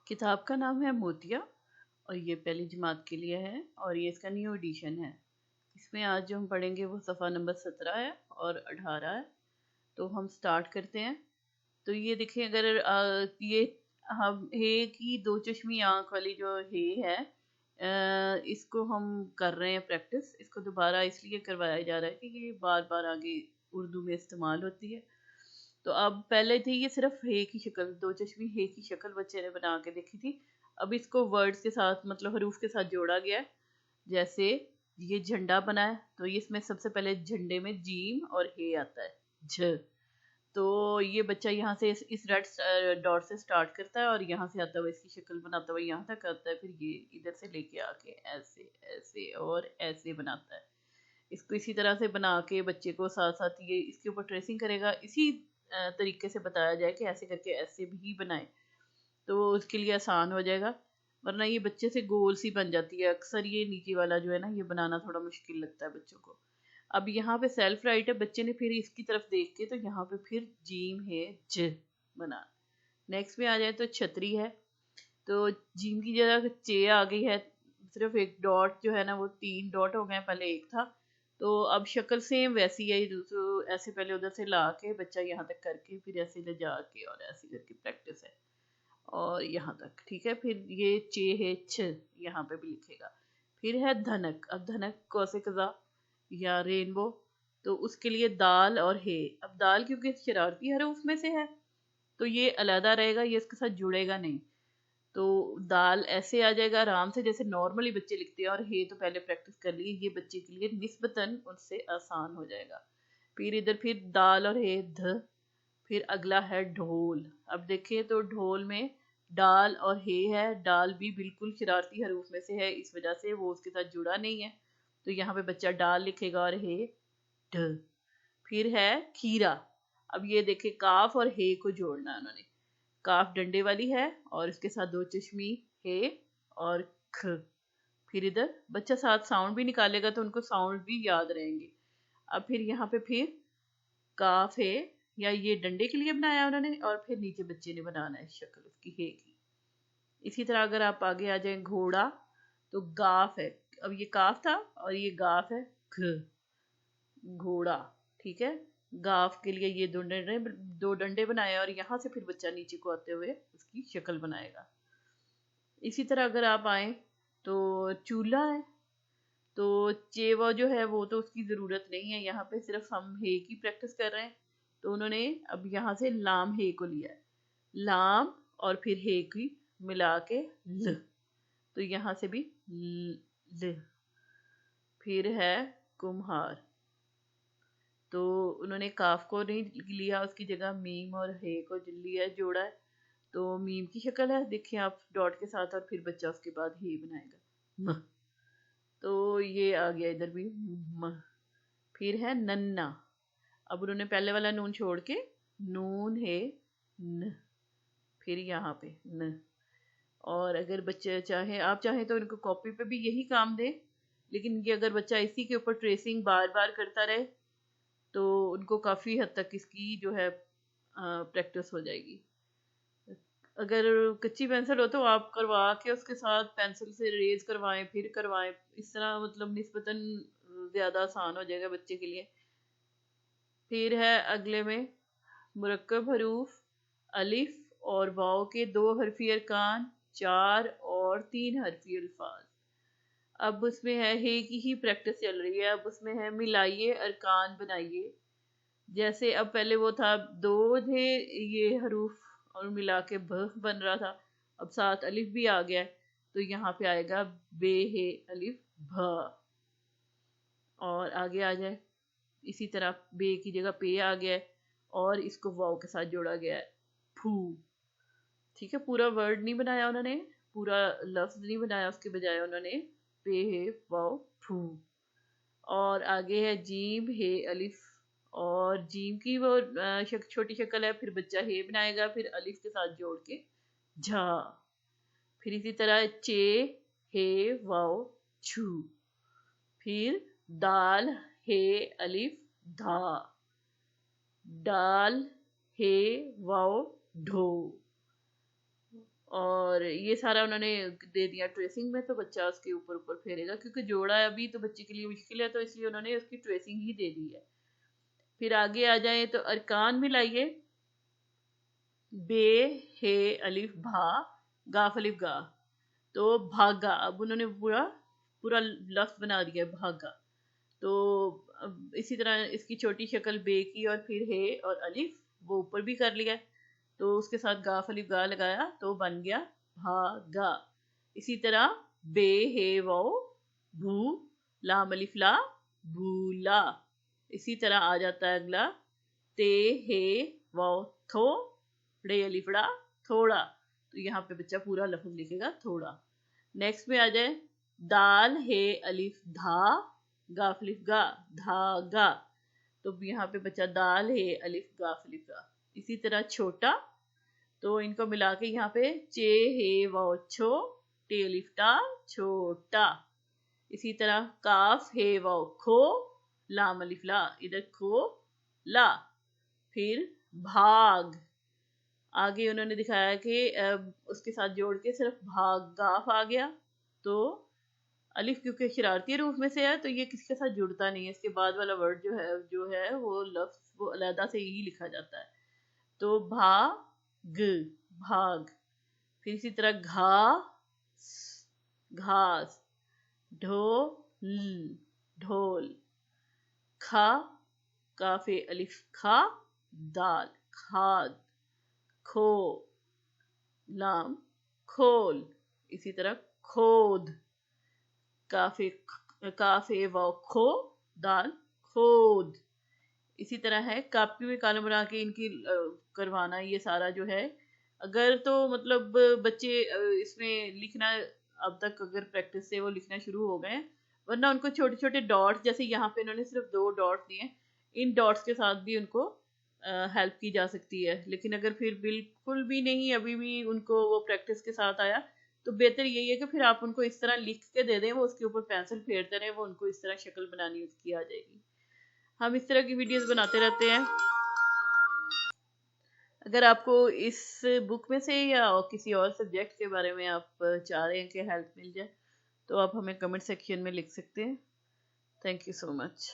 किताब का नाम है मोतिया और ये पहली जमात के लिए है और ये इसका न्यू एडिशन है। इसमें आज जो हम पढ़ेंगे वो सफ़ा नंबर 17 है और 18 है। तो हम स्टार्ट करते हैं। तो ये देखिए, अगर ये हम हे की दो चश्मी आँख वाली जो हे है, इसको हम कर रहे हैं प्रैक्टिस। इसको दोबारा इसलिए करवाया जा रहा है कि ये बार बार आगे उर्दू में इस्तेमाल होती है। तो अब पहले थी ये सिर्फ हे की शक्ल, दो चश्मी हे की शक्ल बच्चे ने बना के देखी थी। अब इसको वर्ड्स के साथ, मतलब हरूफ के साथ जोड़ा गया है। जैसे ये झंडा बना है, तो ये इसमें सबसे पहले झंडे में जीम और हे आता है, झ। तो ये बच्चा यहाँ से इस रेड डॉट से स्टार्ट करता है और यहाँ से आता हुआ इसकी शक्ल बनाता हुआ यहाँ तक आता है। फिर ये इधर से लेके आके ऐसे ऐसे और ऐसे बनाता है। इसको इसी तरह से बना के बच्चे को साथ साथ ये इसके ऊपर ट्रेसिंग करेगा। इसी तरीके से बताया जाए कि ऐसे करके ऐसे भी बनाए, तो उसके लिए आसान हो जाएगा। वरना ये बच्चे से गोल सी बन जाती है। अक्सर ये नीचे वाला जो है ना, ये बनाना थोड़ा मुश्किल लगता है बच्चों को। अब यहाँ पे सेल्फ राइट है, बच्चे ने फिर इसकी तरफ देख के तो यहाँ पे फिर जीम है, ज बना। नेक्स्ट में आ जाए तो छतरी है, तो जीम की जगह चे आ गई है। सिर्फ एक डॉट जो है ना, वो 3 डॉट हो गए, पहले एक था। तो अब शक्ल सेम वैसी है। तो ऐसे पहले उधर से ला के बच्चा यहाँ तक करके फिर ऐसे ले जा के और ऐसे करके प्रैक्टिस है और यहाँ तक, ठीक है। फिर ये चे है, छ यहाँ पे भी लिखेगा। फिर है धनक। अब धनक कौसे कजा या रेनबो, तो उसके लिए दाल और हे। अब दाल क्योंकि शरारती हरूफ में से है तो ये अलहदा रहेगा, ये इसके साथ जुड़ेगा नहीं। तो दाल ऐसे आ जाएगा आराम से, जैसे नॉर्मली बच्चे लिखते हैं। और हे तो पहले प्रैक्टिस कर लिए, ये बच्चे के लिए निस्बतन उससे आसान हो जाएगा। फिर इधर फिर दाल और हे, ध। फिर अगला है ढोल। अब देखिए तो ढोल में डाल और हे है। डाल भी बिल्कुल शरारती हरूफ में से है, इस वजह से वो उसके साथ जुड़ा नहीं है। तो यहाँ पे बच्चा डाल लिखेगा और हे, ढ। फिर है खीरा। अब ये देखिए, काफ और हे को जोड़ना है उन्होंने। काफ डंडे वाली है और इसके साथ दो चश्मी हे और ख। फिर इधर बच्चा साथ साउंड भी निकालेगा तो उनको साउंड भी याद रहेंगे। अब फिर यहाँ पे फिर काफ है, या ये डंडे के लिए बनाया उन्होंने, और फिर नीचे बच्चे ने बनाना है शक्ल उसकी हे की। इसी तरह अगर आप आगे आ जाए घोड़ा, तो गाफ है। अब ये काफ था और ये गाफ है, घ, घोड़ा, ठीक है। गाफ के लिए ये दो डंडे बनाए और यहाँ से फिर बच्चा नीचे को आते हुए उसकी शक्ल बनाएगा। इसी तरह अगर आप आए तो चूल्हा है, तो चेवा जो है वो तो उसकी ज़रूरत नहीं है, यहाँ पे सिर्फ हम हे की प्रैक्टिस कर रहे हैं। तो उन्होंने अब यहाँ से लाम हे को लिया है, लाम और फिर हे की मिला के ल। तो यहाँ से भी ल। फिर है कुम्हार, तो उन्होंने काफ को नहीं लिया, उसकी जगह मीम और हे को लिया, जोड़ा है। तो मीम की शक्ल है, देखिए आप डॉट के साथ, और फिर बच्चा उसके बाद हे बनाएगा, म। तो ये आ गया इधर भी म। फिर है नन्ना। अब उन्होंने पहले वाला नून छोड़ के नून है, न। फिर यहाँ पे न। और अगर बच्चे चाहे, आप चाहें तो इनको कॉपी पे भी यही काम दें, लेकिन ये अगर बच्चा इसी के ऊपर ट्रेसिंग बार बार करता रहे तो उनको काफ़ी हद तक इसकी जो है प्रैक्टिस हो जाएगी। अगर कच्ची पेंसिल हो तो आप करवा के उसके साथ पेंसिल से रेज करवाएं, फिर करवाएं। इस तरह मतलब निस्बतन ज़्यादा आसान हो जाएगा बच्चे के लिए। फिर है अगले में मुरक्कब हरूफ, अलिफ और वाव के 2 हरफी अरकान, 4 और 3 हरफी अल्फाज। अब उसमें है हे की ही प्रैक्टिस चल रही है। अब उसमें है मिलाइए अरकान बनाइए। जैसे अब पहले वो था 2 थे ये हरूफ और मिला के भ बन रहा था, अब साथ अलिफ भी आ गया है। तो यहाँ पे आएगा बे हे अलिफ भ। और आगे आ जाए, इसी तरह बे की जगह पे आ गया है और इसको वाव के साथ जोड़ा गया है, फू। ठीक है, पूरा वर्ड नहीं बनाया उन्होंने, पूरा लफ्ज नहीं बनाया, उसके बजाय उन्होंने पे हे वाव फू। और आगे है जीम हे अलिफ, और जीम की वो छोटी शक्ल है, फिर बच्चा हे बनाएगा, फिर अलिफ के साथ जोड़ के झा। फिर इसी तरह चे हे वाव छू। फिर दाल हे अलिफ धा, डाल हे वाव ढो। और ये सारा उन्होंने दे दिया ट्रेसिंग में, तो बच्चा उसके ऊपर ऊपर फेरेगा, क्योंकि जोड़ा है अभी तो बच्चे के लिए मुश्किल है, तो इसलिए उन्होंने उसकी ट्रेसिंग ही दे दी है। फिर आगे आ जाए तो अरकान मिलाइए, बे, हे, अलिफ, भा, गाफ अलिफ गा, तो भागा। अब उन्होंने पूरा पूरा लफ्ज बना दिया भागा। तो अब इसी तरह इसकी छोटी शक्ल बे की और फिर हे और अलिफ वो ऊपर भी कर लिया, तो उसके साथ गाफ अलिफ गा लगाया तो बन गया भागा। इसी तरह बे, हे, वाओ, भू, लाम अलिफ ला, भूला। इसी तरह आ जाता है अगला ते, हे, वाओ, थो, ड़े अलिफ ड़ा, थोड़ा। तो यहाँ पे बच्चा पूरा लफ्ज लिखेगा थोड़ा। नेक्स्ट में आ जाए दाल, हे, अलिफ, धा, गाफ अलिफ गा, धागा। तो यहाँ पे बच्चा दाल, हे, अलिफ, गाफ अलिफ गा। इसी तरह छोटा, तो इनको मिला के यहाँ पे चे, हे, वाओ, छो, टे अलिफ टा, छोटा। इसी तरह काफ, हे, वाओ, खो, लाम अलिफ ला, इधर खो ला। फिर भाग, आगे उन्होंने दिखाया कि उसके साथ जोड़ के सिर्फ भाग गाफ आ गया, तो अलिफ क्योंकि शरारती रूप में से है तो ये किसी के साथ जुड़ता नहीं है, इसके बाद वाला वर्ड जो है वो लफ्ज वो अलहदा से ही लिखा जाता है। तो भाग, भाग। फिर इसी तरह घास, ढोल, ढोल। खा, काफे अलिफ खा, दाल, खाद। खो, लाम, खोल। इसी तरह खोद, काफे वाव खो, दाल, खोद। इसी तरह है कापी में कॉलम बना के इनकी करवाना, ये सारा जो है अगर तो मतलब बच्चे इसमें लिखना अब तक अगर प्रैक्टिस से वो लिखना शुरू हो गए, वरना उनको छोटे छोटे डॉट्स, जैसे यहाँ पे इन्होंने सिर्फ 2 डॉट्स दिए, इन डॉट्स के साथ भी उनको हेल्प की जा सकती है। लेकिन अगर फिर बिल्कुल भी नहीं अभी भी उनको वो प्रैक्टिस के साथ आया, तो बेहतर यही है कि फिर आप उनको इस तरह लिख के दे दें, वो उसके ऊपर पेंसिल फेरते रहे, वो उनको इस तरह शक्ल बनानी उसकी आ जाएगी। हम इस तरह की वीडियोस बनाते रहते हैं। अगर आपको इस बुक में से या किसी और सब्जेक्ट के बारे में आप चाह रहे हैं कि हेल्प मिल जाए, तो आप हमें कमेंट सेक्शन में लिख सकते हैं। Thank you so much.